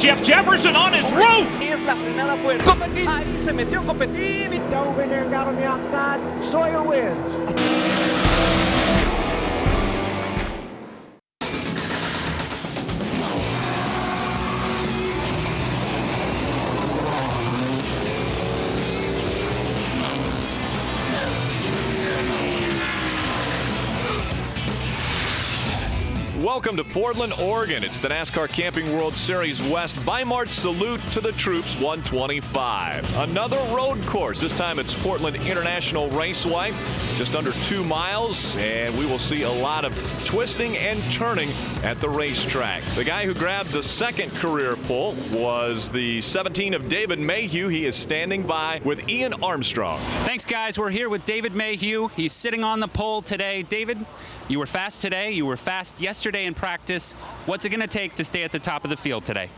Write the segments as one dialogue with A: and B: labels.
A: Jeff Jefferson on his roof.
B: Es la frenada fuerte. Copetín. Ahí se metió Copetín.
C: Dove in there and got on the outside. Sawyer wins.
D: Welcome to Portland, Oregon. It's the NASCAR Camping World Series West Bi-Mart Salute to the Troops 125. Another road course. This time it's Portland International Raceway. Just under 2 miles, and we will see a lot of twisting and turning at the racetrack. The guy who grabbed the second career pole was the 17 of David Mayhew. He is standing by with Ian Armstrong.
E: Thanks, guys. We're here with David Mayhew. He's sitting on the pole today. David, you were fast today. You were fast yesterday in practice. What's it going to take to stay at the top of the field today?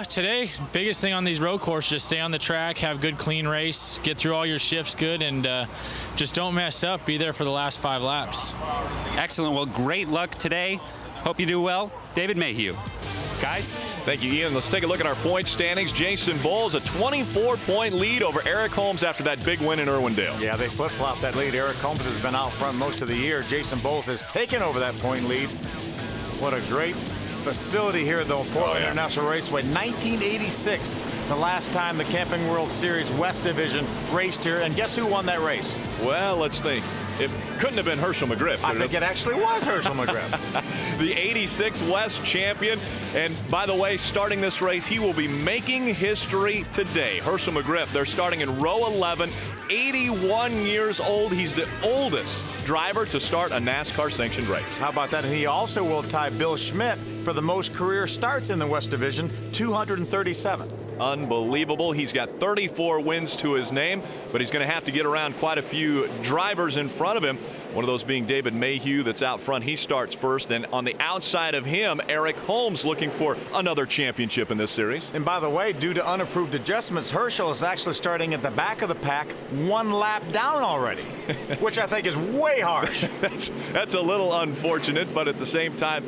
F: Today, biggest thing on these road courses, just stay on the track, have good, clean race, get through all your shifts good, and just don't mess up. Be there for the last 5 laps.
E: Excellent. Well, great luck today. Hope you do well. David Mayhew. Guys?
D: Thank you, Ian. Let's take a look at our point standings. Jason Bowles, a 24-point lead over Eric Holmes after that big win in Irwindale.
G: Yeah, they flip-flopped that lead. Eric Holmes has been out front most of the year. Jason Bowles has taken over that point lead. What a great facility here at the Portland International Raceway. 1986, the last time the Camping World Series West Division raced here. And guess who won that race?
D: Well, let's think. It couldn't have been Herschel McGriff.
G: I think it actually was Herschel McGriff.
D: The 86 West champion. And by the way, starting this race, he will be making history today. Herschel McGriff, they're starting in row 11, 81 years old. He's the oldest driver to start a NASCAR sanctioned race.
G: How about that? And he also will tie Bill Schmidt for the most career starts in the West Division, 237.
D: Unbelievable. He's got 34 wins to his name, but he's going to have to get around quite a few drivers in front of him. One of those being David Mayhew that's out front. He starts first, and on the outside of him, Eric Holmes looking for another championship in this series.
G: And by the way, due to unapproved adjustments, Herschel is actually starting at the back of the pack, 1 lap down already, which I think is way harsh.
D: That's a little unfortunate, but at the same time,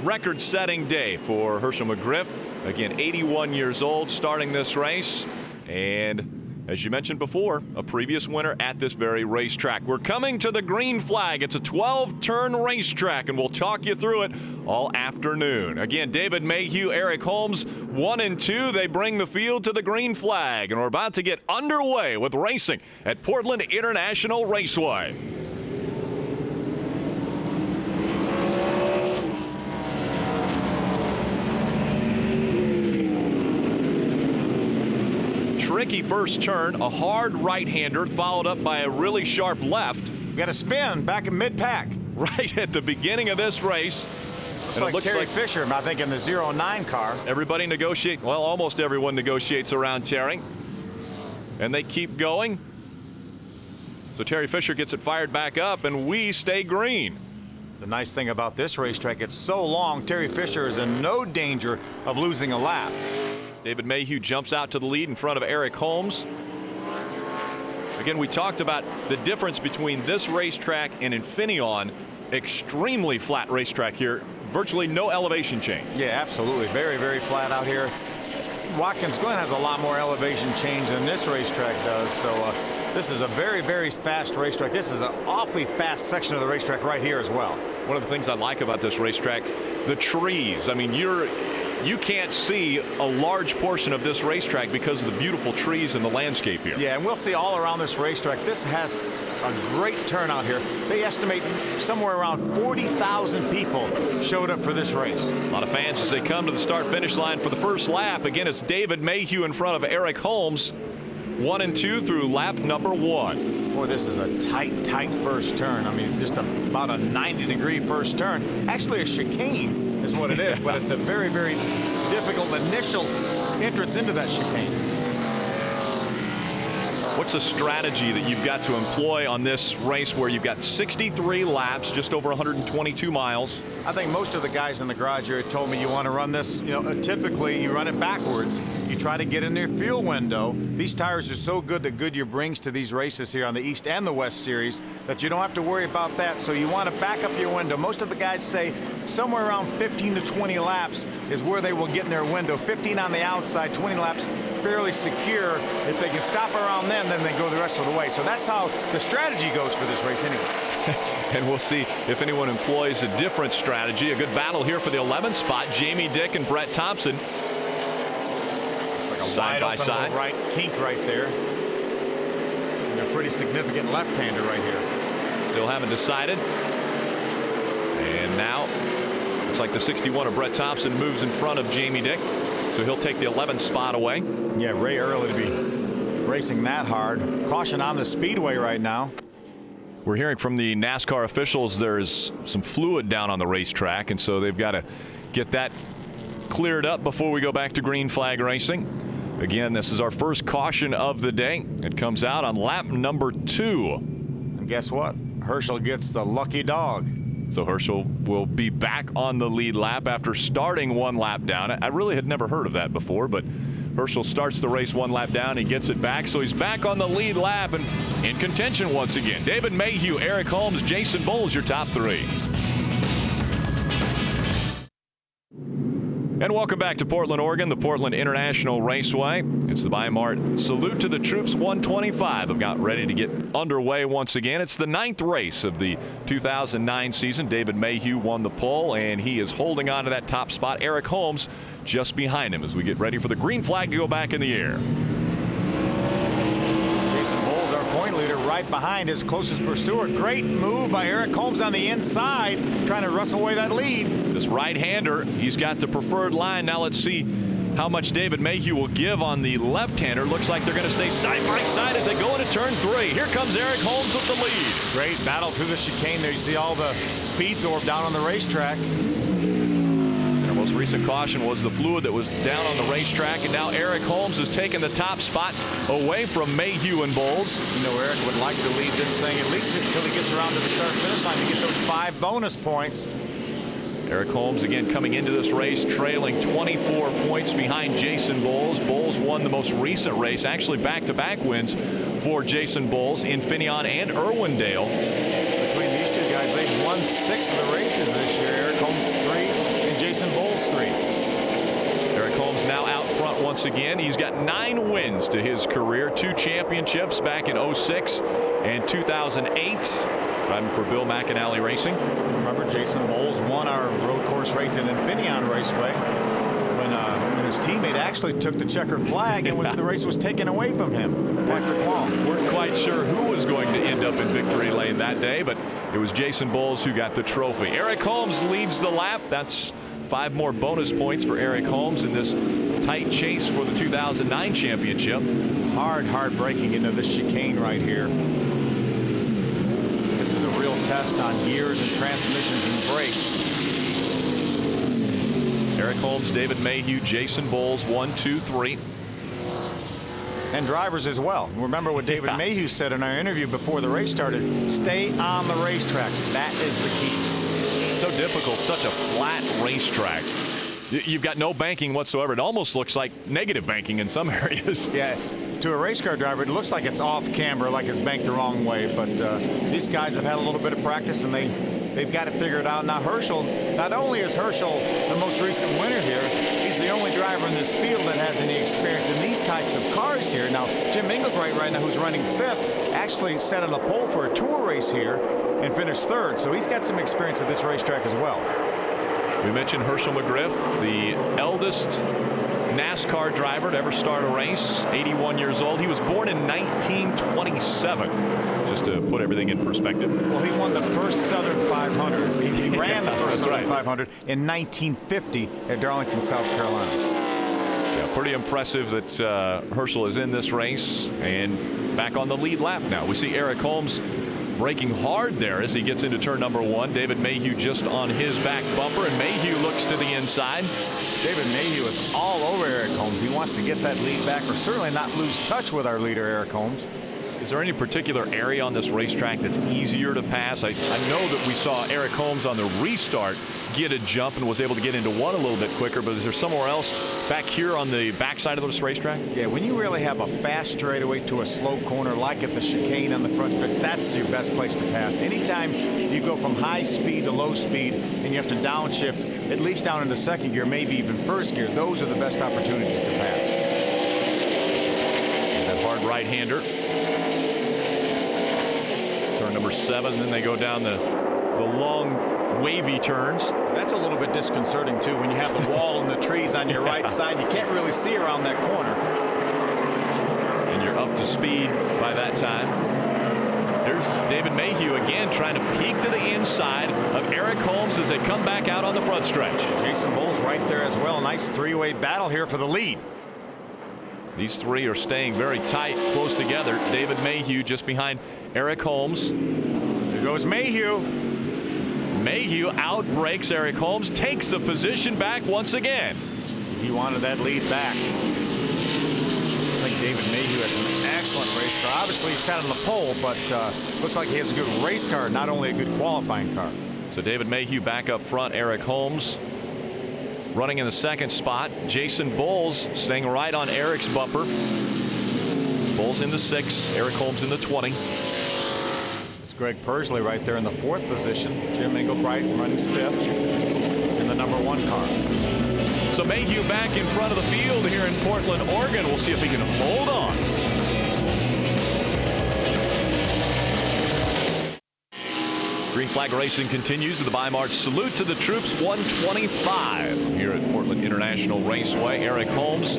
D: record-setting day for Herschel McGriff. Again, 81 years old, starting this race, and as you mentioned before, a previous winner at this very racetrack. We're coming to the green flag. It's a 12-turn racetrack, and we'll talk you through it all afternoon. Again, David Mayhew, Eric Holmes, 1 and 2. They bring the field to the green flag, and we're about to get underway with racing at Portland International Raceway. Tricky first turn, a hard right-hander followed up by a really sharp left.
G: We got a spin back in mid-pack.
D: Right at the beginning of this race.
G: Looks like Terry Fisher, I think, in the 09 car.
D: Everybody negotiate, well, almost everyone negotiates around Terry. And they keep going. So Terry Fisher gets it fired back up, and we stay green.
G: The nice thing about this racetrack, it's so long, Terry Fisher is in no danger of losing a lap.
D: David Mayhew jumps out to the lead in front of Eric Holmes. Again, we talked about the difference between this racetrack and Infineon. Extremely flat racetrack here. Virtually no elevation change.
G: Yeah, absolutely. Very, very flat out here. Watkins Glen has a lot more elevation change than this racetrack does. So this is a very, very fast racetrack. This is an awfully fast section of the racetrack right here as well.
D: One of the things I like about this racetrack, the trees. I mean, you can't see a large portion of this racetrack because of the beautiful trees and the landscape here.
G: Yeah, and we'll see all around this racetrack. This has a great turnout here. They estimate somewhere around 40,000 people showed up for this race.
D: A lot of fans as they come to the start-finish line for the first lap. Again, it's David Mayhew in front of Eric Holmes. 1 and 2 through lap number 1.
G: Boy, this is a tight first turn. I mean, just about a 90-degree first turn. Actually, a chicane is what it is, but it's a very, very difficult initial entrance into that chicane.
D: What's a strategy that you've got to employ on this race where you've got 63 laps, just over 122 miles?
G: I think most of the guys in the garage here told me you want to run this, typically you run it backwards. You try to get in their fuel window. These tires are so good that Goodyear brings to these races here on the East and the West Series that you don't have to worry about that. So you want to back up your window. Most of the guys say somewhere around 15 to 20 laps is where they will get in their window. 15 on the outside, 20 laps fairly secure. If they can stop around then they go the rest of the way. So that's how the strategy goes for this race anyway.
D: And we'll see if anyone employs a different strategy. A good battle here for the 11th spot. Jamie Dick and Brett Thompson.
G: It's like a
D: side by side.
G: right kink right there. And a pretty significant left-hander right here.
D: Still haven't decided. And now looks like the 61 of Brett Thompson moves in front of Jamie Dick. So he'll take the 11th spot away.
G: Yeah, Ray early to be racing that hard. Caution on the speedway right now.
D: We're hearing from the NASCAR officials there's some fluid down on the racetrack, and so they've got to get that cleared up before we go back to green flag racing. Again, this is our first caution of the day. It comes out on lap number 2.
G: And guess what? Herschel gets the lucky dog.
D: So Herschel will be back on the lead lap after starting 1 lap down. I really had never heard of that before, but Herschel starts the race 1 lap down. He gets it back, so he's back on the lead lap and in contention once again. David Mayhew, Eric Holmes, Jason Bowles, your top 3. And welcome back to Portland, Oregon, the Portland International Raceway. It's the Bi-Mart Salute to the Troops 125. I've got ready to get underway once again. It's the 9th race of the 2009 season. David Mayhew won the pole, and he is holding on to that top spot. Eric Holmes just behind him as we get ready for the green flag to go back in the air.
G: Jason Bowles, our point leader, right behind his closest pursuer. Great move by Eric Holmes on the inside, trying to wrestle away that lead.
D: This right-hander, he's got the preferred line. Now let's see how much David Mayhew will give on the left-hander. Looks like they're going to stay side by side as they go into turn 3. Here comes Eric Holmes with the lead.
G: Great battle through the chicane there. You see all the speeds orb down on the racetrack.
D: Our most recent caution was the fluid that was down on the racetrack, and now Eric Holmes has taken the top spot away from Mayhew and Bowles.
G: You know, Eric would like to lead this thing at least until he gets around to the start-finish line to get those 5 bonus points.
D: Eric Holmes again coming into this race trailing 24 points behind Jason Bowles. Bowles won the most recent race, actually back-to-back wins for Jason Bowles in Finian and Irwindale.
G: Between these two guys, they've won 6 of the races this year. Eric Holmes 3 and Jason Bowles 3.
D: Eric Holmes now out front once again. He's got 9 wins to his career, 2 championships back in 06 and 2008. Driving for Bill McAnally Racing.
G: Remember, Jason Bowles won our road course race at Infineon Raceway when his teammate actually took the checkered flag and the race was taken away from him, Patrick Long.
D: Weren't quite sure who was going to end up in victory lane that day, but it was Jason Bowles who got the trophy. Eric Holmes leads the lap. That's 5 more bonus points for Eric Holmes in this tight chase for the 2009 championship.
G: Hard braking into the chicane right here. This is a real test on gears and transmissions and brakes.
D: Eric Holmes, David Mayhew, Jason Bowles, 1, 2, 3.
G: And drivers as well. Remember what David Mayhew said in our interview before the race started. Stay on the racetrack. That is the key.
D: It's so difficult, such a flat racetrack. You've got no banking whatsoever. It almost looks like negative banking in some areas.
G: Yeah, to a race car driver, it looks like it's off camber, like it's banked the wrong way. But these guys have had a little bit of practice, and they've got it figured out. Now, Herschel, not only is Herschel the most recent winner here, he's the only driver in this field that has any experience in these types of cars here. Now, Jim Englebright right now, who's running 5th, actually set on the pole for a tour race here and finished 3rd. So he's got some experience at this racetrack as well.
D: We mentioned Herschel McGriff, the eldest NASCAR driver to ever start a race, 81 years old. He was born in 1927, just to put everything in perspective.
G: Well, he won the first Southern 500. He ran the first Southern 500 in 1950 at Darlington, South Carolina.
D: Yeah, pretty impressive that Herschel is in this race and back on the lead lap now. We see Eric Holmes braking hard there as he gets into turn number 1. David Mayhew just on his back bumper, and Mayhew looks to the inside.
G: David Mayhew is all over Eric Holmes. He wants to get that lead back, or certainly not lose touch with our leader, Eric Holmes.
D: Is there any particular area on this racetrack that's easier to pass? I know that we saw Eric Holmes on the restart get a jump and was able to get into one a little bit quicker, but is there somewhere else back here on the backside of this racetrack?
G: Yeah, when you really have a fast straightaway to a slow corner like at the chicane on the front stretch, that's your best place to pass. Anytime you go from high speed to low speed and you have to downshift, at least down into second gear, maybe even first gear, those are the best opportunities to pass.
D: That hard right-hander. Turn number 7, then they go down the long wavy turns.
G: That's a little bit disconcerting too when you have the wall and the trees on your right side. You can't really see around that corner.
D: And you're up to speed by that time. There's David Mayhew again trying to peek to the inside of Eric Holmes as they come back out on the front stretch.
G: Jason Bowles right there as well. Nice three-way battle here for the lead.
D: These three are staying very tight, close together. David Mayhew just behind Eric Holmes.
G: Here goes Mayhew.
D: Mayhew outbreaks Eric Holmes, takes the position back once again.
G: He wanted that lead back. I think David Mayhew has an excellent race car. Obviously, he sat on the pole, but looks like he has a good race car, not only a good qualifying car.
D: So David Mayhew back up front. Eric Holmes running in the second spot. Jason Bowles staying right on Eric's bumper. Bowles in the 6, Eric Holmes in the 20.
G: Greg Persley right there in the 4th position. Jim Englebright running 5th in the number 1 car.
D: So Mayhew back in front of the field here in Portland, Oregon. We'll see if he can hold on. Green flag racing continues with the Bi-Mart Salute to the Troops 125 here at Portland International Raceway. Eric Holmes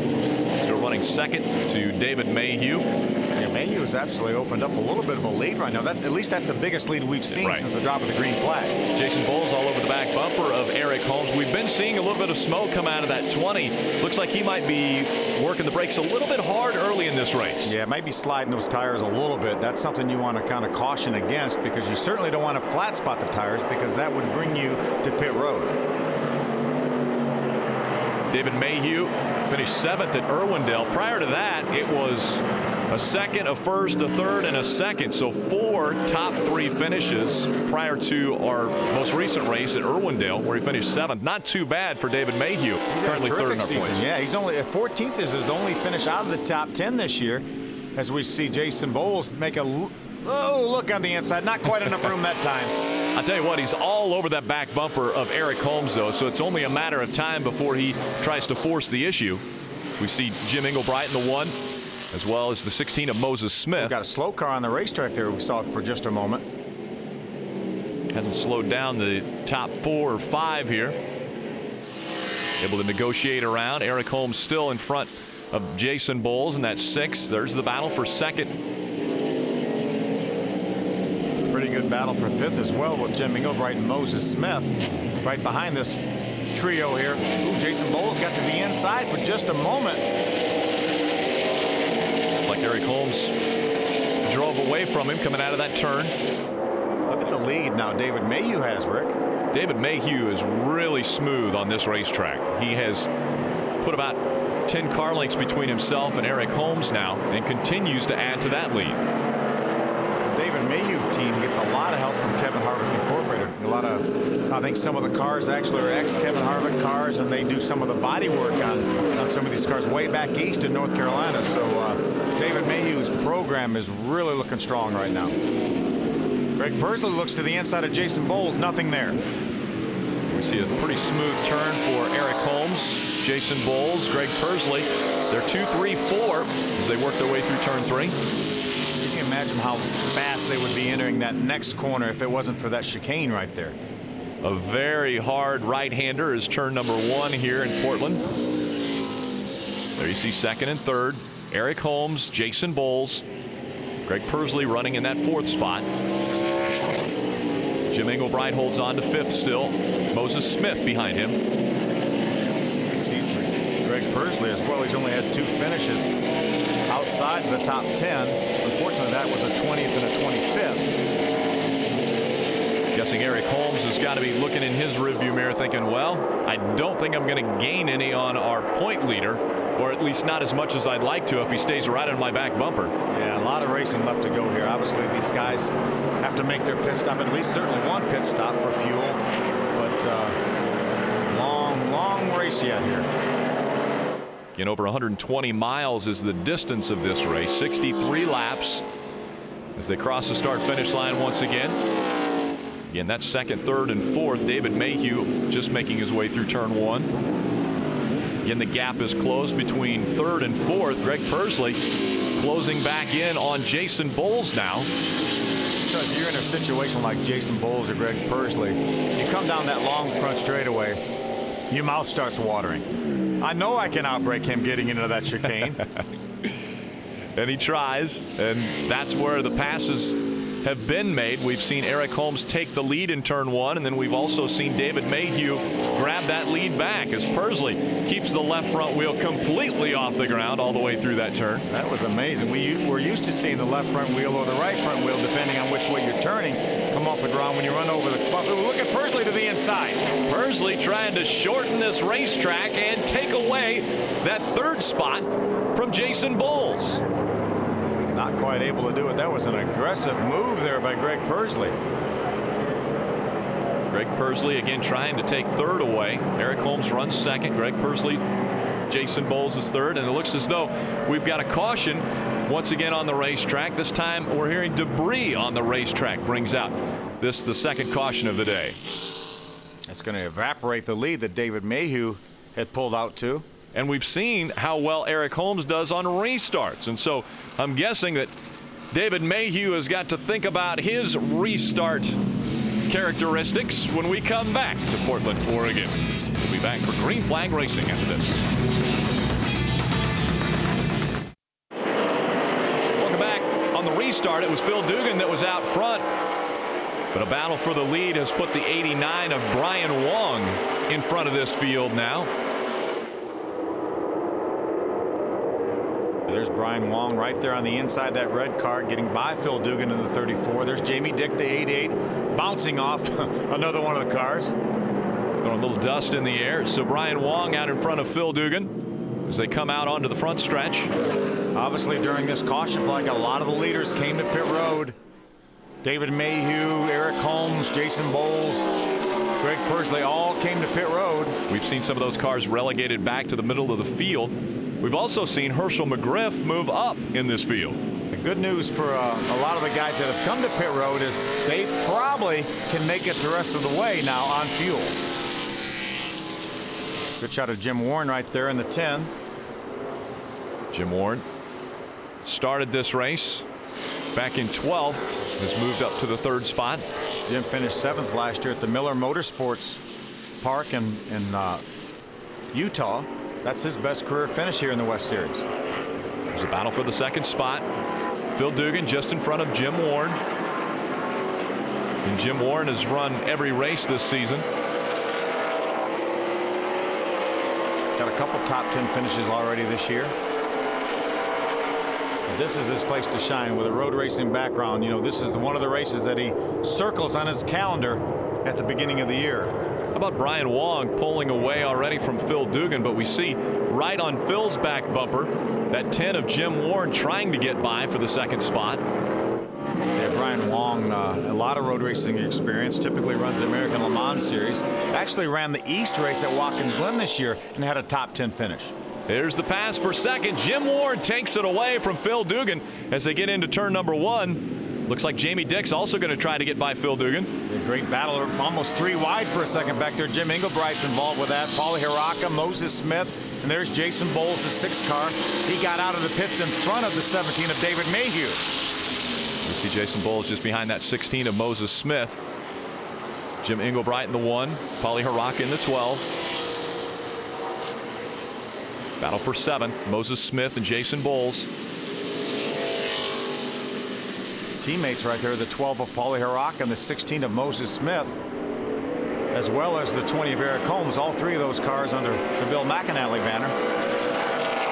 D: still running second to David Mayhew.
G: Yeah, Mayhew has absolutely opened up a little bit of a lead right now. At least that's the biggest lead we've seen since the drop of the green flag.
D: Jason Bowles all over the back bumper of Eric Holmes. We've been seeing a little bit of smoke come out of that 20. Looks like he might be working the brakes a little bit hard early in this race.
G: Yeah, might be sliding those tires a little bit. That's something you want to kind of caution against, because you certainly don't want to flat spot the tires, because that would bring you to pit road.
D: David Mayhew finished 7th at Irwindale. Prior to that, it was a second, a first, a third, and a second. So 4 top 3 finishes prior to our most recent race at Irwindale, where he finished 7th. Not too bad for David Mayhew.
G: He's
D: currently
G: had a
D: third in
G: terrific
D: our
G: season.
D: points.
G: Yeah, he's only 14th is his only finish out of the top 10 this year, as we see Jason Bowles make a look on the inside. Not quite enough room that time.
D: I'll tell you what, he's all over that back bumper of Eric Holmes, though, so it's only a matter of time before he tries to force the issue. We see Jim Englebright in the 1, as well as the 16 of Moses Smith.
G: We've got a slow car on the racetrack there. We saw it for just a moment.
D: Hasn't slowed down the top 4 or 5 here. Able to negotiate around. Eric Holmes still in front of Jason Bowles in that 6. There's the battle for second.
G: Pretty good battle for 5th as well, with Jim Englebright and Moses Smith right behind this trio here. Ooh, Jason Bowles got to the inside for just a moment.
D: Looks like Eric Holmes drove away from him coming out of that turn.
G: Look at the lead now David Mayhew has, Rick.
D: David Mayhew is really smooth on this racetrack. He has put about 10 car lengths between himself and Eric Holmes now, and continues to add to that lead.
G: The David Mayhew team gets a lot of help from Kevin Harvick Incorporated. A lot of, I think some of the cars actually are ex-Kevin Harvick cars, and they do some of the body work on some of these cars way back east in North Carolina. So David Mayhew's program is really looking strong right now. Greg Persley looks to the inside of Jason Bowles. Nothing there.
D: We see a pretty smooth turn for Eric Holmes, Jason Bowles, Greg Persley. They're 2, 3, 4 as they work their way through turn 3.
G: Can you imagine how fast they would be entering that next corner if it wasn't for that chicane right there?
D: A very hard right-hander is turn number 1 here in Portland. There you see second and third. Eric Holmes, Jason Bowles, Greg Persley running in that 4th spot. Jim Englebright holds on to 5th still. Moses Smith behind him.
G: Greg Persley as well. He's only had 2 finishes outside the top 10. Unfortunately, that was a 20th and a
D: Guessing Eric Holmes has got to be looking in his rearview mirror thinking, well, I don't think I'm going to gain any on our point leader, or at least not as much as I'd like to if he stays right on my back bumper.
G: Yeah, a lot of racing left to go here. Obviously, these guys have to make their pit stop, at least certainly one pit stop for fuel. But long race yet here.
D: Again, over 120 miles is the distance of this race. 63 laps as they cross the start-finish line once again. Again, that's second, third, and fourth. David Mayhew just making his way through turn one. Again, the gap is closed between third and fourth. Greg Pursley closing back in on Jason Bowles now.
G: So if you're in a situation like Jason Bowles or Greg Pursley, you come down that long front straightaway, your mouth starts watering. I know I can outbrake him getting into that chicane.
D: And he tries, and that's where the passes have been made. We've seen Eric Holmes take the lead in turn one, and then we've also seen David Mayhew grab that lead back as Pursley keeps the left front wheel completely off the ground all the way through that turn.
G: That was amazing. We're used to seeing the left front wheel or the right front wheel, depending on which way you're turning, come off the ground when you run over the bump. Look at Pursley to the inside.
D: Pursley trying to shorten this racetrack and take away that third spot from Jason Bowles.
G: Not quite able to do it. That was an aggressive move there by Greg Pursley.
D: Greg Pursley again trying to take third away. Eric Holmes runs second. Greg Pursley, Jason Bowles is third. And it looks as though we've got a caution once again on the racetrack. This time we're hearing debris on the racetrack brings out the second caution of the day.
G: That's going to evaporate the lead that David Mayhew had pulled out to.
D: And we've seen how well Eric Holmes does on restarts. And so I'm guessing that David Mayhew has got to think about his restart characteristics when we come back to Portland, Oregon. We'll be back for Green Flag Racing after this. Welcome back. On the restart, it was Phil Dugan that was out front. But a battle for the lead has put the 89 of Brian Wong in front of this field now.
G: There's Brian Wong right there on the inside that red car, getting by Phil Dugan in the 34. There's Jamie Dick, the 88, bouncing off another one of the cars.
D: Throwing a little dust in the air. So Brian Wong out in front of Phil Dugan as they come out onto the front stretch.
G: Obviously, during this caution flag, a lot of the leaders came to pit road. David Mayhew, Eric Holmes, Jason Bowles, Greg Pursley all came to pit road.
D: We've seen some of those cars relegated back to the middle of the field. We've also seen Herschel McGriff move up in this field.
G: The good news for a lot of the guys that have come to pit road is they probably can make it the rest of the way now on fuel. Good shot of Jim Warren right there in the 10.
D: Jim Warren started this race back in 12th, has moved up to the third spot.
G: Jim finished 7th last year at the Miller Motorsports Park in Utah. That's his best career finish here in the West Series.
D: There's a battle for the second spot. Phil Dugan just in front of Jim Warren. And Jim Warren has run every race this season.
G: Got a couple top 10 finishes already this year. But this is his place to shine with a road racing background. You know, this is one of the races that he circles on his calendar at the beginning of the year.
D: How about Brian Wong pulling away already from Phil Dugan, but we see right on Phil's back bumper that 10 of Jim Warren trying to get by for the second spot.
G: Yeah, Brian Wong, a lot of road racing experience, typically runs the American Le Mans Series. Actually ran the East race at Watkins Glen this year and had a top 10 finish.
D: There's the pass for second. Jim Warren takes it away from Phil Dugan as they get into turn number one. Looks like Jamie Dick's also going to try to get by Phil Dugan.
G: A great battle, almost 3 wide for a second back there. Jim Englebright's involved with that. Paulie Hiraka, Moses Smith, and there's Jason Bowles, the 6th car. He got out of the pits in front of the 17 of David Mayhew.
D: You see Jason Bowles just behind that 16 of Moses Smith. Jim Englebright in the 1, Paulie Hiraka in the 12. Battle for 7, Moses Smith and Jason Bowles.
G: Teammates right there, the 12 of Paulie Hiraka and the 16 of Moses Smith, as well as the 20 of Eric Holmes. All 3 of those cars under the Bill McAnally banner.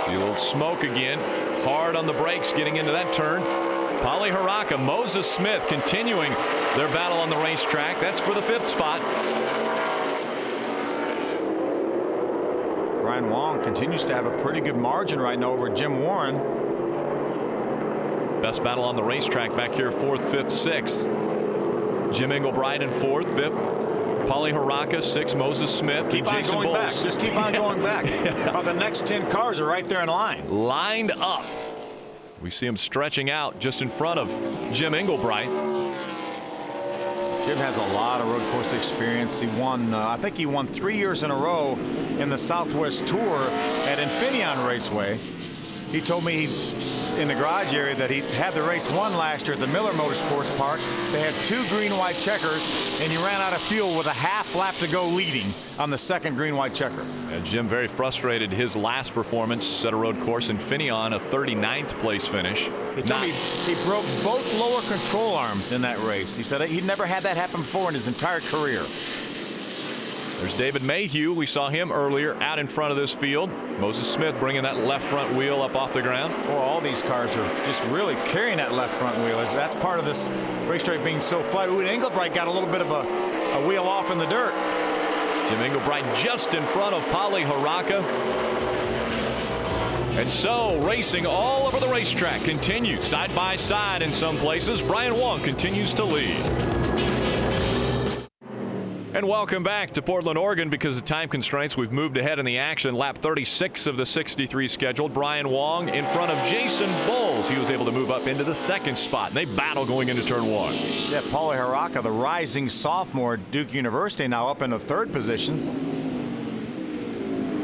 D: See a little smoke again. Hard on the brakes getting into that turn. Paulie Hiraka, Moses Smith continuing their battle on the racetrack. That's for the 5th spot.
G: Brian Wong continues to have a pretty good margin right now over Jim Warren.
D: Best battle on the racetrack back here, 4th, 5th, 6th. Jim Englebright in 4th, 5th. Paulie Haraka, 6th. Moses Smith.
G: Keep on
D: Jason
G: going
D: Bowles.
G: back. Just keep on going back. About the next 10 cars are right there in line.
D: Lined up. We see him stretching out just in front of Jim Englebright.
G: Jim has a lot of road course experience. He won, I think he won 3 years in a row in the Southwest Tour at Infineon Raceway. He told me in the garage area that he had the race won last year at the Miller Motorsports Park. They had 2 green-white checkers, and he ran out of fuel with a half lap to go leading on the 2nd green-white checker.
D: And Jim very frustrated. His last performance at a road course in Infineon, a 39th place finish.
G: He told me he broke both lower control arms in that race. He said he'd never had that happen before in his entire career.
D: There's David Mayhew. We saw him earlier out in front of this field. Moses Smith bringing that left front wheel up off the ground.
G: Well, all these cars are just really carrying that left front wheel. That's part of this racetrack being so flat. Ooh, Englebright got a little bit of a wheel off in the dirt.
D: Jim Englebright just in front of Paulie Haraka. And so, racing all over the racetrack continues side by side in some places. Brian Wong continues to lead. And welcome back to Portland, Oregon. Because of time constraints, we've moved ahead in the action. Lap 36 of the 63 scheduled. Brian Wong in front of Jason Bowles. He was able to move up into the 2nd spot, and they battle going into turn 1.
G: Yeah, Paulie Haraka, the rising sophomore at Duke University, now up in the 3rd position.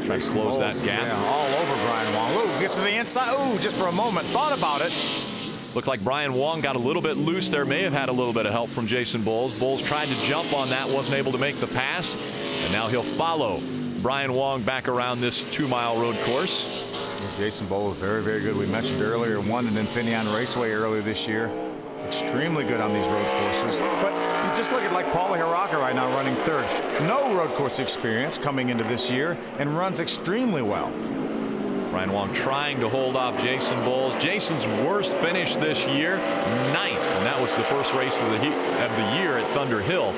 D: Trying to close that gap.
G: Yeah, all over Brian Wong. Ooh, gets to the inside. Ooh, just for a moment, thought about it.
D: Looked like Brian Wong got a little bit loose there. May have had a little bit of help from Jason Bowles. Bowles tried to jump on that, wasn't able to make the pass. And now he'll follow Brian Wong back around this 2-mile road course.
G: Jason Bowles, very, very good. We mentioned earlier, won an Infineon Raceway earlier this year. Extremely good on these road courses. But you just look at like Paulie Haraka right now running 3rd. No road course experience coming into this year and runs extremely well.
D: Brian Wong trying to hold off Jason Bowles. Jason's worst finish this year, 9th, and that was the first race of the year at Thunder Hill.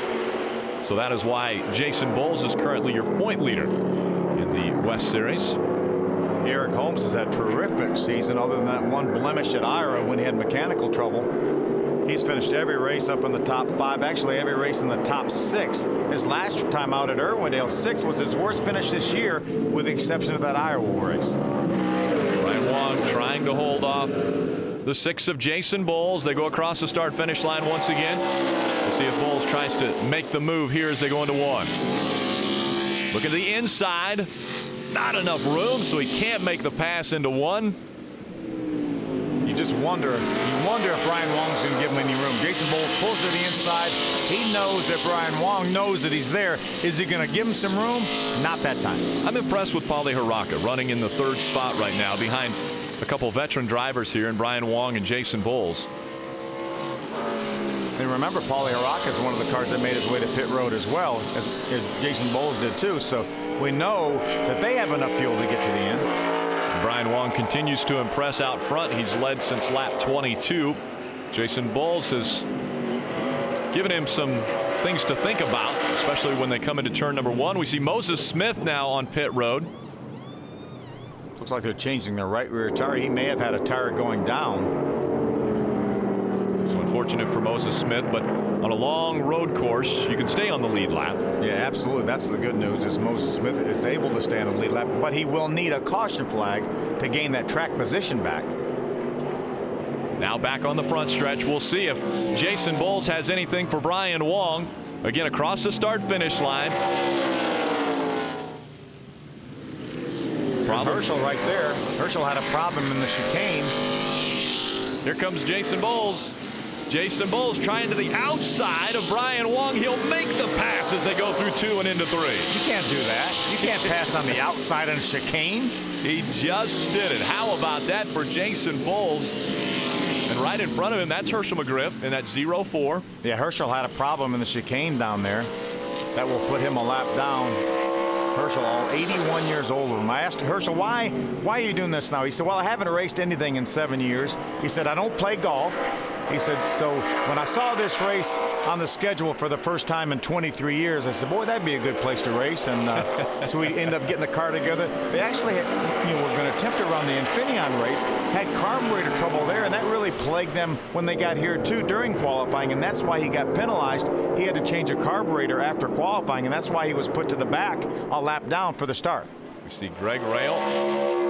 D: So that is why Jason Bowles is currently your point leader in the West Series.
G: Eric Holmes has had a terrific season other than that one blemish at Ira when he had mechanical trouble. He's finished every race up in the top 5, actually every race in the top 6. His last time out at Irwindale, 6th was his worst finish this year, with the exception of that Iowa race.
D: Brian Wong trying to hold off the 6th of Jason Bowles. They go across the start-finish line once again. We'll see if Bowles tries to make the move here as they go into 1. Look at the inside. Not enough room, so he can't make the pass into 1.
G: You just wonder if Brian Wong's going to give him any room. Jason Bowles pulls to the inside. He knows that Brian Wong knows that he's there. Is he going to give him some room? Not that time.
D: I'm impressed with Paulie Haraka running in the 3rd spot right now behind a couple veteran drivers here in Brian Wong and Jason Bowles.
G: And remember, Paulie Haraka is one of the cars that made his way to pit road as well, as Jason Bowles did too. So we know that they have enough fuel to get to the end.
D: Brian Wong continues to impress out front. He's led since lap 22. Jason Bowles has given him some things to think about, especially when they come into turn number 1. We see Moses Smith now on pit road.
G: Looks like they're changing their right rear tire. He may have had a tire going down.
D: So unfortunate for Moses Smith, but on a long road course, you can stay on the lead lap.
G: Yeah, absolutely. That's the good news, is Moses Smith is able to stay on the lead lap, but he will need a caution flag to gain that track position back.
D: Now back on the front stretch. We'll see if Jason Bowles has anything for Brian Wong. Again, across the start-finish line.
G: Herschel right there. Herschel had a problem in the chicane.
D: Here comes Jason Bowles. Jason Bowles trying to the outside of Brian Wong. He'll make the pass as they go through 2 and into 3.
G: You can't do that. You can't pass on the outside on a chicane.
D: He just did it. How about that for Jason Bowles? And right in front of him, that's Herschel McGriff in that 0-4.
G: Yeah, Herschel had a problem in the chicane down there. That will put him a lap down. Herschel, all 81 years old of him. I asked Herschel, why are you doing this now? He said, well, I haven't raced anything in 7 years. He said, I don't play golf. He said, so when I saw this race on the schedule for the first time in 23 years, I said, boy, that'd be a good place to race. And so we ended up getting the car together. They actually had, were going to attempt to run the Infineon race, had carburetor trouble there, and that really plagued them when they got here too during qualifying, and that's why he got penalized. He had to change a carburetor after qualifying, and that's why he was put to the back a lap down for the start.
D: We see Greg Rail.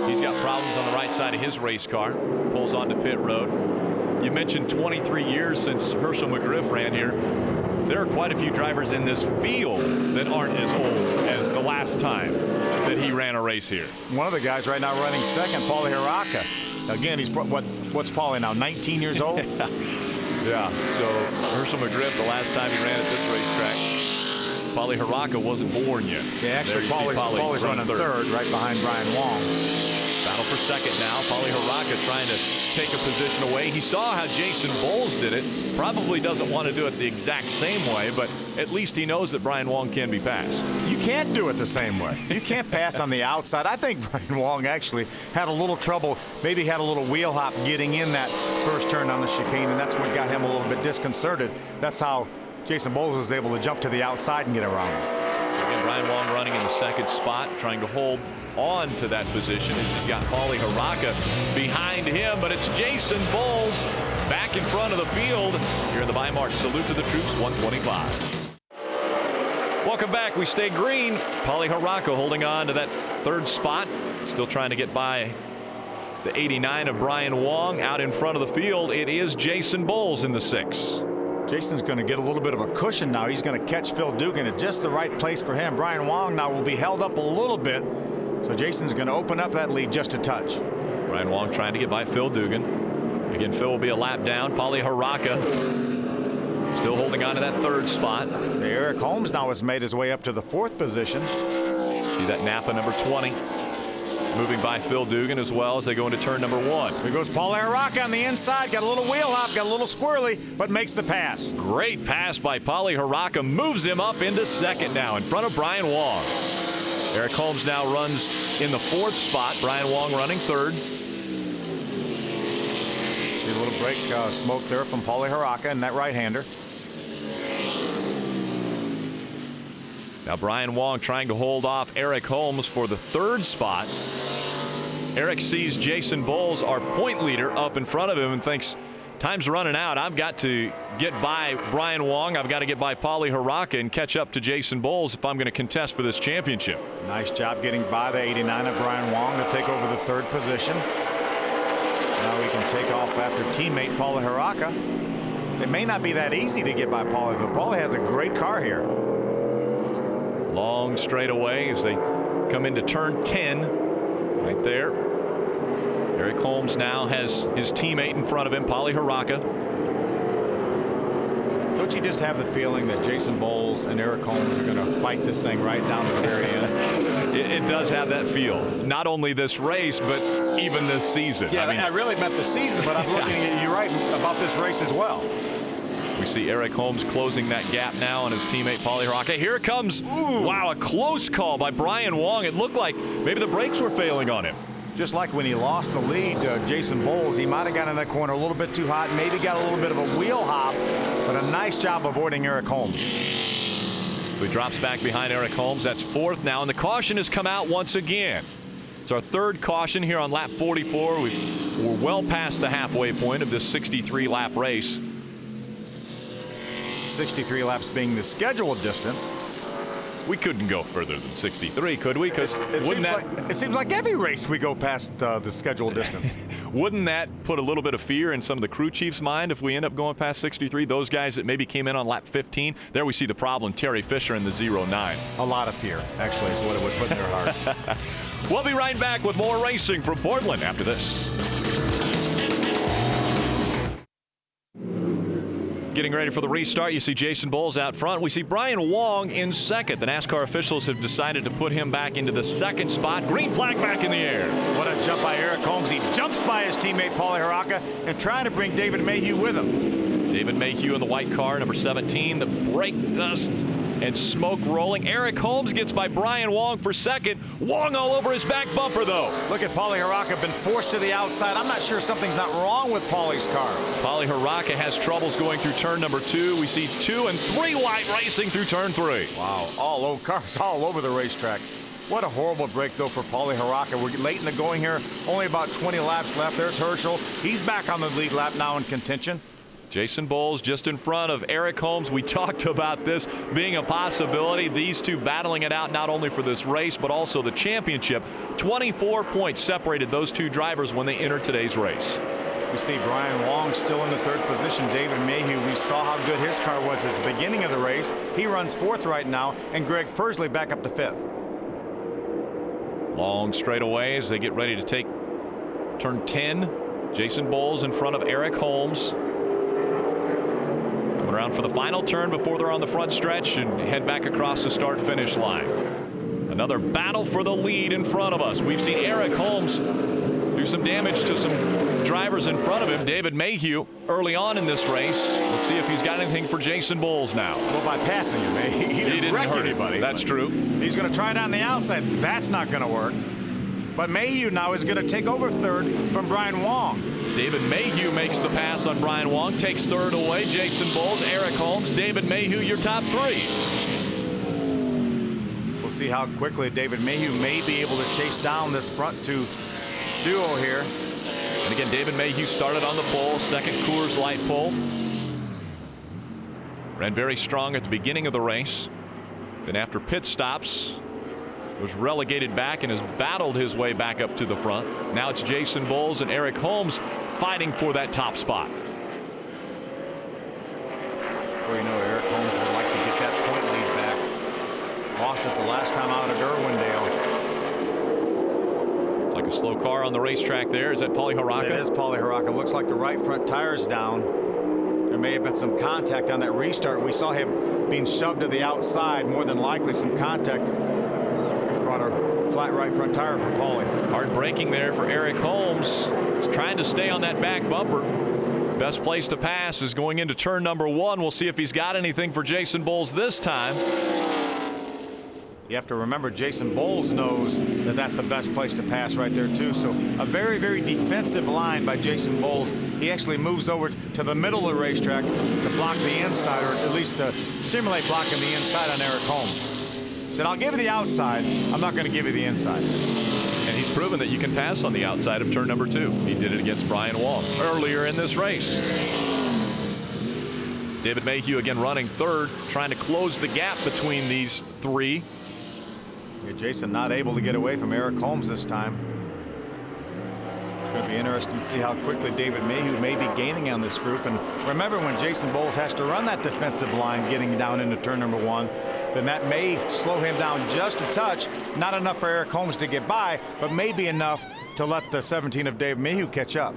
D: He's got problems on the right side of his race car. Pulls onto pit road. You mentioned 23 years since Herschel McGriff ran here. There are quite a few drivers in this field that aren't as old as the last time that he ran a race here.
G: One of the guys right now running second, Paulie Haraka. Again, he's what's Paulie now, 19 years old?
D: Yeah, so Herschel McGriff, the last time he ran at this racetrack, Paulie Haraka wasn't born yet.
G: Yeah, actually, Paulie's running third right behind Brian Wong.
D: Battle for second now. Paulie Haraka trying to take a position away. He saw how Jason Bowles did it. Probably doesn't want to do it the exact same way, but at least he knows that Brian Wong can be passed.
G: You can't do it the same way. You can't pass on the outside. I think Brian Wong actually had a little trouble, maybe had a little wheel hop getting in that first turn on the chicane, and that's what got him a little bit disconcerted. That's how Jason Bowles was able to jump to the outside and get around him.
D: So again, Brian Wong running in the second spot, trying to hold on to that position as he's got Paulie Haraka behind him, but it's Jason Bowles back in front of the field here in the Bi-Mart Salute to the Troops 125. Welcome back. We stay green. Paulie Haraka holding on to that third spot, still trying to get by the 89 of Brian Wong. Out in front of the field, it is Jason Bowles in the 6.
G: Jason's going to get a little bit of a cushion now. He's going to catch Phil Dugan at just the right place for him. Brian Wong now will be held up a little bit, so Jason's going to open up that lead just a touch.
D: Brian Wong trying to get by Phil Dugan. Again, Phil will be a lap down. Paulie Haraka still holding on to that third spot.
G: Eric Holmes now has made his way up to the 4th position.
D: See that Napa number 20 moving by Phil Dugan as well as they go into turn number 1.
G: Here goes Paulie Haraka on the inside. Got a little wheel hop, got a little squirrely, but makes the pass.
D: Great pass by Paulie Haraka. Moves him up into second now in front of Brian Wong. Eric Holmes now runs in the 4th spot. Brian Wong running 3rd.
G: See a little brake smoke there from Paulie Haraka and that right-hander.
D: Now Brian Wong trying to hold off Eric Holmes for the 3rd spot. Eric sees Jason Bowles, our point leader, up in front of him and thinks, time's running out. I've got to get by Brian Wong. I've got to get by Paulie Haraka and catch up to Jason Bowles if I'm going to contest for this championship.
G: Nice job getting by the 89 of Brian Wong to take over the 3rd position. Now we can take off after teammate Paulie Haraka. It may not be that easy to get by Paulie, but Paulie has a great car here.
D: Long straightaway as they come into turn 10. Right there. Eric Holmes now has his teammate in front of him, Paulie Haraka.
G: Don't you just have the feeling that Jason Bowles and Eric Holmes are going to fight this thing right down to the very end?
D: It does have that feel. Not only this race, but even this season.
G: Yeah, I really meant the season, but I'm looking at you right about this race as well.
D: We see Eric Holmes closing that gap now on his teammate Paulie Haraka. Here it comes. Ooh. Wow, a close call by Brian Wong. It looked like maybe the brakes were failing on him.
G: Just like when he lost the lead to Jason Bowles, he might have gotten in that corner a little bit too hot, maybe got a little bit of a wheel hop, but a nice job avoiding Eric Holmes.
D: So he drops back behind Eric Holmes. That's 4th now, and the caution has come out once again. It's our 3rd caution here on lap 44. We're well past the halfway point of this 63-lap race.
G: 63 laps being the scheduled distance.
D: We couldn't go further than 63, could we? Because
G: it seems like every race we go past the scheduled distance.
D: Wouldn't that put a little bit of fear in some of the crew chiefs' mind if we end up going past 63? Those guys that maybe came in on lap 15. There we see the problem. Terry Fisher in the 09.
G: A lot of fear, actually, is what it would put in their hearts.
D: We'll be right back with more racing from Portland after this. Getting ready for the restart, you see Jason Bowles out front. We see Brian Wong in 2nd. The NASCAR officials have decided to put him back into the 2nd spot. Green flag back in the air.
G: What a jump by Eric Holmes. He jumps by his teammate Paulie Haraka and trying to bring David Mayhew with him.
D: David Mayhew in the white car, number 17. The brake dust and smoke rolling. Eric Holmes gets by Brian Wong for second. Wong all over his back bumper, though.
G: Look at Paulie Haraka, been forced to the outside. I'm not sure something's not wrong with Paulie's car.
D: Paulie Haraka has troubles going through turn number 2. We see 2 and 3 wide racing through turn 3.
G: Wow, cars all over the racetrack. What a horrible break, though, for Paulie Haraka. We're late in the going here. Only about 20 laps left. There's Herschel. He's back on the lead lap now in contention.
D: Jason Bowles just in front of Eric Holmes. We talked about this being a possibility. These two battling it out not only for this race, but also the championship. 24 points separated those two drivers when they entered today's race.
G: We see Brian Wong still in the 3rd position. David Mayhew, we saw how good his car was at the beginning of the race. He runs 4th right now, and Greg Pursley back up to 5th.
D: Long straightaway as they get ready to take turn 10. Jason Bowles in front of Eric Holmes. Coming around for the final turn before they're on the front stretch and head back across the start-finish line. Another battle for the lead in front of us. We've seen Eric Holmes do some damage to some drivers in front of him. David Mayhew early on in this race. Let's see if he's got anything for Jason Bowles now.
G: Well, by passing him, he didn't wreck anybody.
D: That's true.
G: He's going to try it on the outside. That's not going to work. But Mayhew now is going to take over 3rd from Brian Wong.
D: David Mayhew makes the pass on Brian Wong, takes 3rd away. Jason Bowles, Eric Holmes, David Mayhew, your top 3.
G: We'll see how quickly David Mayhew may be able to chase down this front 2 duo here.
D: And again, David Mayhew started on the pole, 2nd Coors Light pole. Ran very strong at the beginning of the race. Then after pit stops, was relegated back and has battled his way back up to the front. Now it's Jason Bowles and Eric Holmes fighting for that top spot.
G: Well, you know, Eric Holmes would like to get that point lead back. Lost it the last time out at Irwindale.
D: It's like a slow car on the racetrack there. Is that Paulie Haraka?
G: It is Paulie Haraka. Looks like the right front tire's down. There may have been some contact on that restart. We saw him being shoved to the outside. More than likely some contact. Brought a flat right front tire for Paulie.
D: Hard braking there for Eric Holmes. He's trying to stay on that back bumper. Best place to pass is going into turn number 1. We'll see if he's got anything for Jason Bowles this time.
G: You have to remember Jason Bowles knows that that's the best place to pass right there too. So a very, very defensive line by Jason Bowles. He actually moves over to the middle of the racetrack to block the inside, or at least to simulate blocking the inside on Eric Holmes. He said, I'll give you the outside. I'm not going to give you the inside.
D: And he's proven that you can pass on the outside of turn number 2. He did it against Brian Wong earlier in this race. David Mayhew again running 3rd, trying to close the gap between these 3.
G: Yeah, Jason not able to get away from Eric Holmes this time. It's going to be interesting to see how quickly David Mayhew may be gaining on this group. And remember, when Jason Bowles has to run that defensive line getting down into turn number 1, then that may slow him down just a touch. Not enough for Eric Holmes to get by, but maybe enough to let the 17 of Dave Mayhew catch up.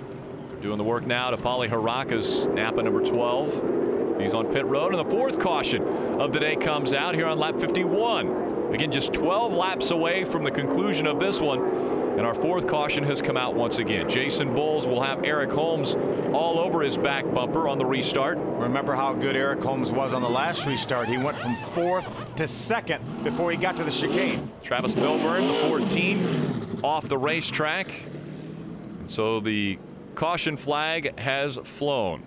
D: Doing the work now to Paulie Haraka's Napa number 12. He's on pit road, and the 4th caution of the day comes out here on lap 51. Again, just 12 laps away from the conclusion of this one, and our 4th caution has come out once again. Jason Bowles will have Eric Holmes all over his back bumper on the restart.
G: Remember how good Eric Holmes was on the last restart. He went from 4th to 2nd before he got to the chicane.
D: Travis Milburn, the 14, off the racetrack. And so the caution flag has flown.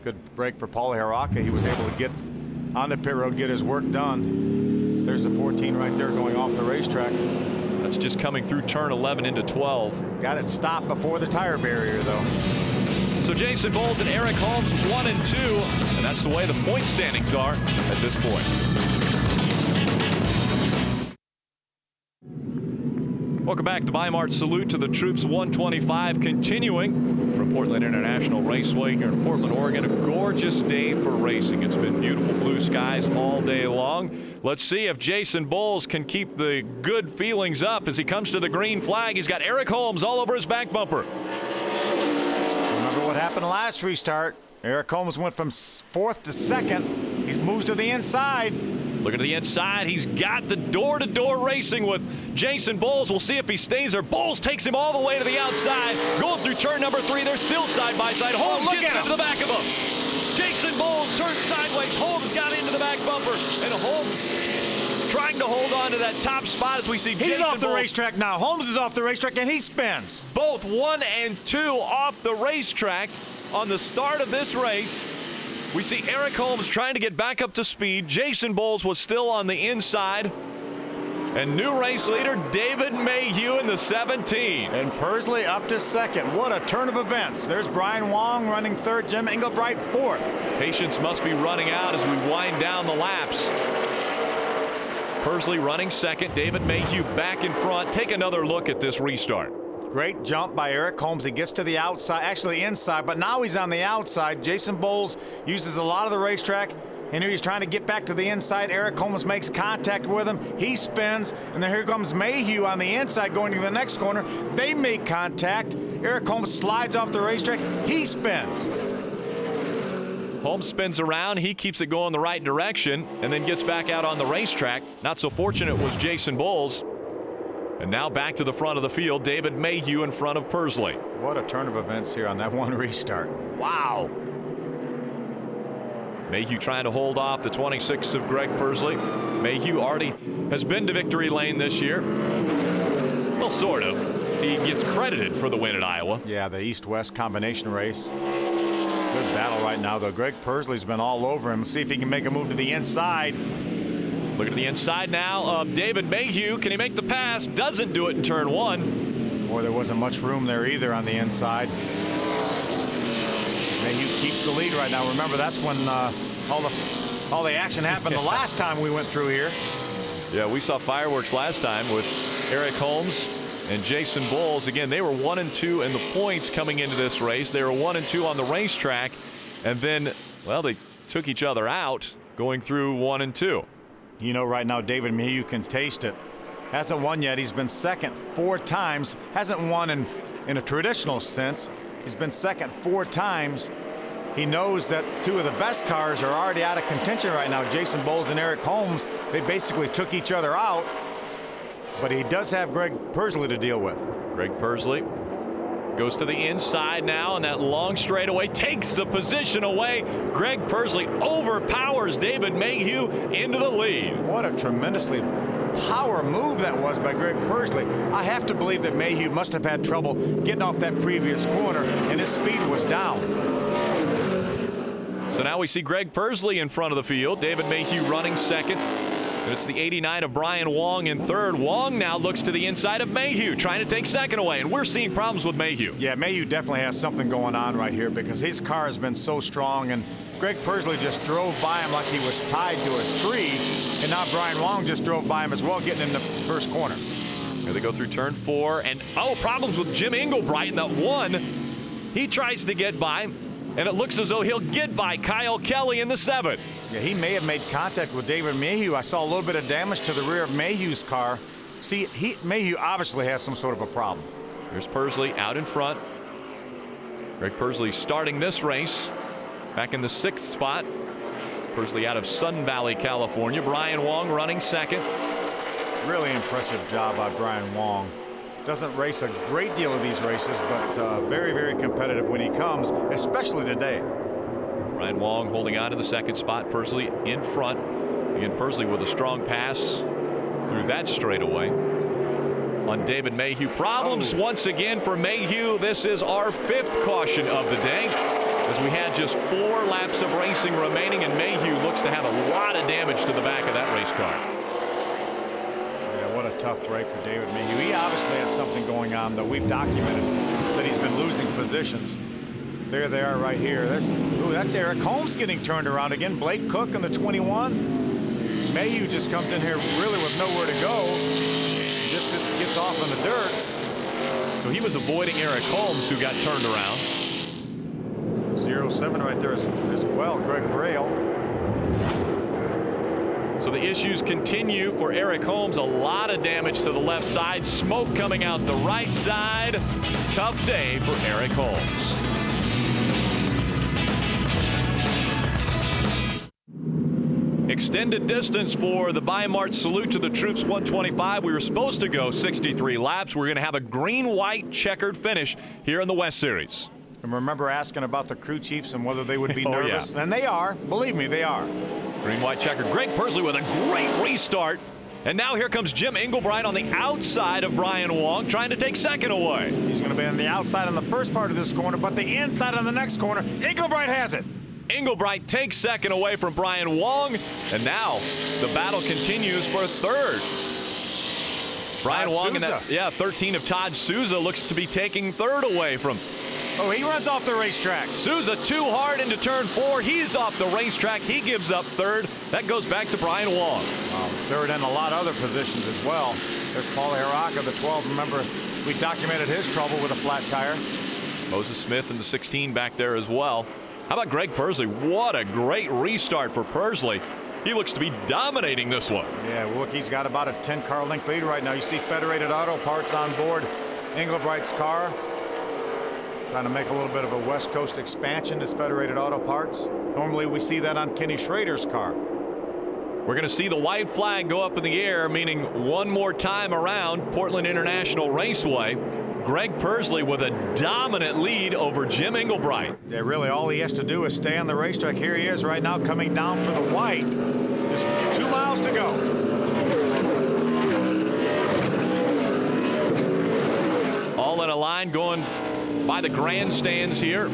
G: Good break for Paulie Haraka. He was able to get on the pit road, get his work done. There's the 14 right there going off the racetrack.
D: That's just coming through turn 11 into 12.
G: Got it stopped before the tire barrier, though.
D: So Jason Bowles and Eric Holmes 1 and 2, and that's the way the point standings are at this point. Welcome back. The Bi-Mart salute to the troops. 125 continuing from Portland International Raceway here in Portland, Oregon. A gorgeous day for racing. It's been beautiful blue skies all day long. Let's see if Jason Bowles can keep the good feelings up as he comes to the green flag. He's got Eric Holmes all over his back bumper.
G: Remember what happened last restart. Eric Holmes went from 4th to 2nd. He moves to the inside.
D: Looking to the inside, he's got the door-to-door racing with Jason Bowles. We'll see if he stays there. Bowles takes him all the way to the outside. Going through turn number 3, they're still side by side. Holmes gets into the back of him. Jason Bowles turns sideways. Holmes got into the back bumper. And Holmes trying to hold on to that top spot as we see
G: He's
D: Jason
G: off the
D: Bowles.
G: racetrack now. Holmes is off the racetrack, and he spins.
D: Both 1 and 2 off the racetrack on the start of this race. We see Eric Holmes trying to get back up to speed. Jason Bowles was still on the inside. And new race leader David Mayhew in the 17.
G: And Pursley up to second. What a turn of events. There's Brian Wong running third, Jim Engelbright fourth.
D: Patience must be running out as we wind down the laps. Pursley running second, David Mayhew back in front. Take another look at this restart.
G: Great jump by Eric Holmes. He gets to the outside, actually inside, but now he's on the outside. Jason Bowles uses a lot of the racetrack. And here he's trying to get back to the inside. Eric Holmes makes contact with him. He spins, and then here comes Mayhew on the inside going to the next corner. They make contact. Eric Holmes slides off the racetrack. He spins.
D: Holmes spins around. He keeps it going the right direction and then gets back out on the racetrack. Not so fortunate was Jason Bowles. And now back to the front of the field, David Mayhew in front of Pursley.
G: What a turn of events here on that one restart. Wow.
D: Mayhew trying to hold off the 26 of Greg Pursley. Mayhew already has been to victory lane this year. Well, sort of. He gets credited for the win at Iowa.
G: Yeah, the East-West combination race. Good battle right now, though. Greg Pursley's been all over him. See if he can make a move to the inside.
D: Look at the inside now of David Mayhew. Can he make the pass? Doesn't do it in turn 1.
G: Boy, there wasn't much room there either on the inside. Mayhew keeps the lead right now. Remember, that's when all the action happened the last time we went through here.
D: Yeah, we saw fireworks last time with Eric Holmes and Jason Bowles. Again, they were 1 and 2 in the points coming into this race. They were 1 and 2 on the racetrack. And then, well, they took each other out going through 1 and 2.
G: You know, right now, David Mayhew can taste it. Hasn't won yet. He's been second 4 times. Hasn't won in a traditional sense. He's been second 4 times. He knows that 2 of the best cars are already out of contention right now. Jason Bowles and Eric Holmes, they basically took each other out. But he does have Greg Pursley to deal with.
D: Greg Pursley goes to the inside now, and that long straightaway takes the position away. Greg Pursley overpowers David Mayhew into the lead.
G: What a tremendously power move that was by Greg Pursley. I have to believe that Mayhew must have had trouble getting off that previous corner, and his speed was down.
D: So now we see Greg Pursley in front of the field. David Mayhew running second. And it's the 89 of Brian Wong in third. Wong now looks to the inside of Mayhew, trying to take second away, and we're seeing problems with Mayhew.
G: Yeah, Mayhew definitely has something going on right here because his car has been so strong, and Greg Pursley just drove by him like he was tied to a tree, and now Brian Wong just drove by him as well, getting in the first corner.
D: Here they go through turn 4, and problems with Jim Engelbright in that one. He tries to get by, and it looks as though he'll get by Kyle Kelly in the 7th.
G: Yeah, he may have made contact with David Mayhew. I saw a little bit of damage to the rear of Mayhew's car. See, Mayhew obviously has some sort of a problem.
D: Here's Pursley out in front. Greg Pursley starting this race back in the 6th spot. Pursley out of Sun Valley, California. Brian Wong running second.
G: Really impressive job by Brian Wong. Doesn't race a great deal of these races, but very, very competitive when he comes, especially today.
D: Brian Wong holding on to the 2nd spot. Pursley in front. Again, Pursley with a strong pass through that straightaway on David Mayhew. Problems once again for Mayhew. This is our 5th caution of the day, as we had just 4 laps of racing remaining, and Mayhew looks to have a lot of damage to the back of that race car.
G: Yeah, what a tough break for David Mayhew. He obviously had something going on, though. We've documented that he's been losing positions. There they are right here. That's Eric Holmes getting turned around again. Blake Cook in the 21. Mayhew just comes in here really with nowhere to go. Gets off in the dirt.
D: So he was avoiding Eric Holmes, who got turned around.
G: 0-7 right there as well. Greg Rail.
D: So the issues continue for Eric Holmes. A lot of damage to the left side. Smoke coming out the right side. Tough day for Eric Holmes. Extended distance for the Bi-Mart Salute to the Troops 125. We were supposed to go 63 laps. We're going to have a green-white checkered finish here in the West Series.
G: And remember asking about the crew chiefs and whether they would be
D: Oh,
G: nervous.
D: yeah.
G: And they are. Believe me, they are.
D: Green, white checker. Greg Pursley with a great restart. And now here comes Jim Englebright on the outside of Brian Wong, trying to take second away.
G: He's going to be on the outside on the first part of this corner, but the inside on the next corner. Englebright has it.
D: Englebright takes second away from Brian Wong, and now the battle continues for third. Brian Wong in that, 13 of Todd Souza looks to be taking third away from.
G: Oh, he runs off the racetrack.
D: Souza too hard into turn 4. He's off the racetrack. He gives up third. That goes back to Brian Wong.
G: Third and a lot of other positions as well. There's Paulie Haraka, the 12. Remember, we documented his trouble with a flat tire.
D: Moses Smith in the 16 back there as well. How about Greg Pursley? What a great restart for Pursley. He looks to be dominating this one.
G: Yeah, well, look, he's got about a 10-car length lead right now. You see Federated Auto Parts on board Englebright's car. Trying to make a little bit of a West Coast expansion as Federated Auto Parts. Normally we see that on Kenny Schrader's car.
D: We're going to see the white flag go up in the air, meaning one more time around Portland International Raceway. Greg Pursley with a dominant lead over Jim Englebright.
G: Yeah, really, all he has to do is stay on the racetrack. Here he is right now coming down for the white. Just 2 miles to go.
D: All in a line going by the grandstands here.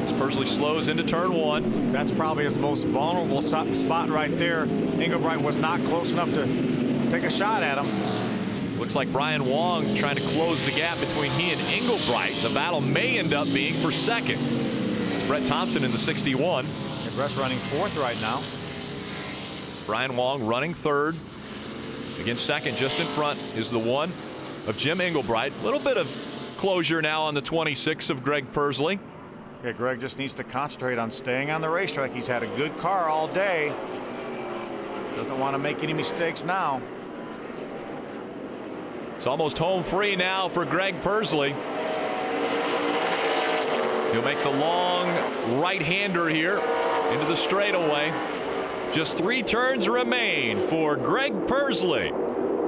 D: As Pursley slows into turn 1.
G: That's probably his most vulnerable spot right there. Englebright was not close enough to take a shot at him.
D: Looks like Brian Wong trying to close the gap between he and Englebright. The battle may end up being for second. It's Brett Thompson in the 61.
G: And Brett's running 4th right now.
D: Brian Wong running 3rd. Again, second just in front is the one of Jim Englebright. A little bit of closure now on the 26 of Greg Pursley.
G: Yeah, Greg just needs to concentrate on staying on the racetrack. He's had a good car all day. Doesn't want to make any mistakes now.
D: It's almost home free now for Greg Pursley. He'll make the long right-hander here into the straightaway. Just 3 turns remain for Greg Pursley,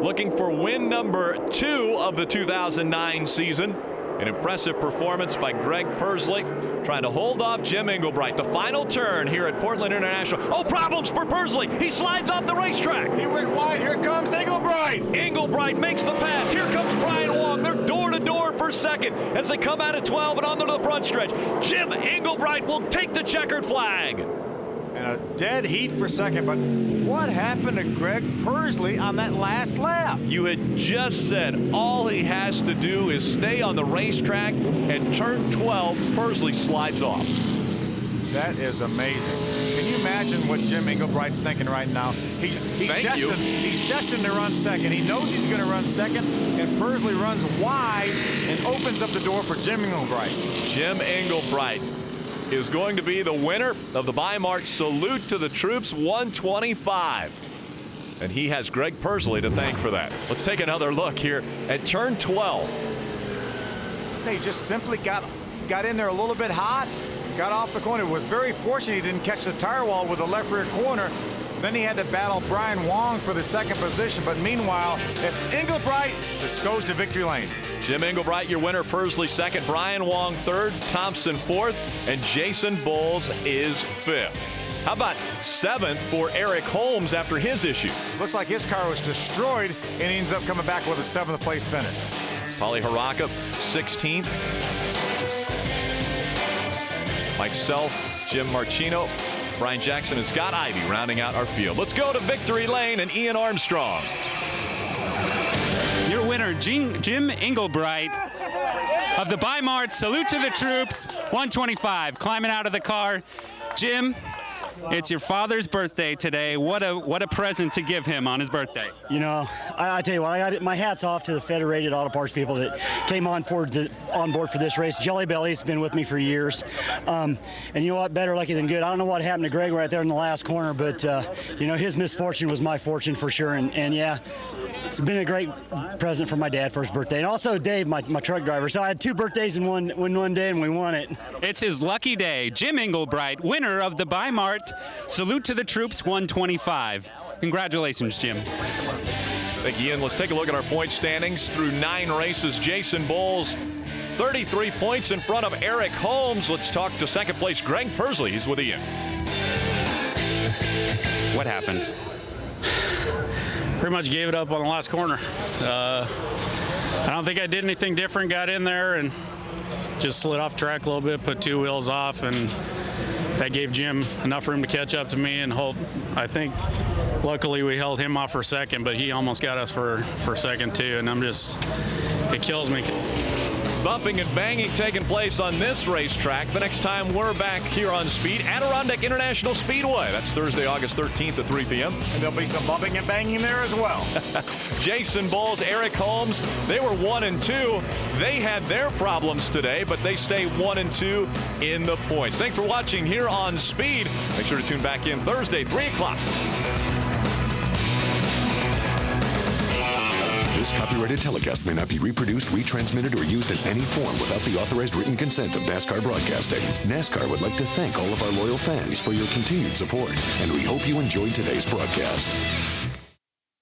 D: looking for win number 2 of the 2009 season. An impressive performance by Greg Pursley, trying to hold off Jim Englebright. The final turn here at Portland International. Oh, problems for Pursley. He slides off the racetrack.
G: He went wide. Here comes Englebright.
D: Englebright makes the pass. Here comes Brian Wong. They're door to door for second as they come out at 12 and onto the front stretch. Jim Englebright will take the checkered flag.
G: And a dead heat for second, but what happened to Greg Pursley on that last lap?
D: You had just said all he has to do is stay on the racetrack, and turn 12, Pursley slides off.
G: That is amazing. Can you imagine what Jim Englebright's thinking right now? He's destined to run second. He knows he's going to run second, and Pursley runs wide and opens up the door for Jim Englebright.
D: Jim Englebright is going to be the winner of the Bi-Mart Salute to the Troops 125. And he has Greg Pursley to thank for that. Let's take another look here at turn 12.
G: He just simply got in there a little bit hot, got off the corner. Was very fortunate he didn't catch the tire wall with the left rear corner. Then he had to battle Brian Wong for the second position. But meanwhile, it's Englebright that goes to victory lane.
D: Jim Englebright, your winner. Pursley second. Brian Wong third. Thompson fourth. And Jason Bowles is fifth. How about seventh for Eric Holmes after his issue?
G: Looks like his car was destroyed, and he ends up coming back with a 7th place finish.
D: Paulie Haraka, 16th. Mike Self, Jim Marchino, Brian Jackson, and Scott Ivey rounding out our field. Let's go to victory lane and Ian Armstrong.
E: Your winner, Jim Englebright of the Bi-Mart Salute to the Troops 125, climbing out of the car. Jim, it's your father's birthday today. What a present to give him on his birthday.
H: You know, I tell you what, I got my hat's off to the Federated Auto Parts people that came on board for this race. Jelly Belly's been with me for years. And you know what, better lucky than good. I don't know what happened to Greg right there in the last corner, but, you know, his misfortune was my fortune for sure. And yeah, it's been a great present for my dad for his birthday. And also Dave, my truck driver. So I had 2 birthdays in one day, and we won it.
E: It's his lucky day. Jim Englebright, winner of the Bi-Mart Salute to the Troops 125. Congratulations, Jim.
D: Thank you, Ian. Let's take a look at our point standings through 9 races. Jason Bowles 33 points in front of Eric Holmes. Let's talk to second place Greg Persley. He's with Ian.
I: What happened? Pretty much gave it up on the last corner. I don't think I did anything different. Got in there and just slid off track a little bit, put 2 wheels off, and that gave Jim enough room to catch up to me and hold. I think luckily we held him off for second, but he almost got us for second too, and it kills me.
D: Bumping and banging taking place on this racetrack. The next time we're back here on Speed, Adirondack International Speedway. That's Thursday, August 13th at 3 p.m.
G: And there'll be some bumping and banging there as well.
D: Jason Bowles, Eric Holmes, they were 1 and 2. They had their problems today, but they stay 1 and 2 in the points. Thanks for watching here on Speed. Make sure to tune back in Thursday, 3 o'clock.
J: This copyrighted telecast may not be reproduced, retransmitted, or used in any form without the authorized written consent of NASCAR Broadcasting. NASCAR would like to thank all of our loyal fans for your continued support, and we hope you enjoyed today's broadcast.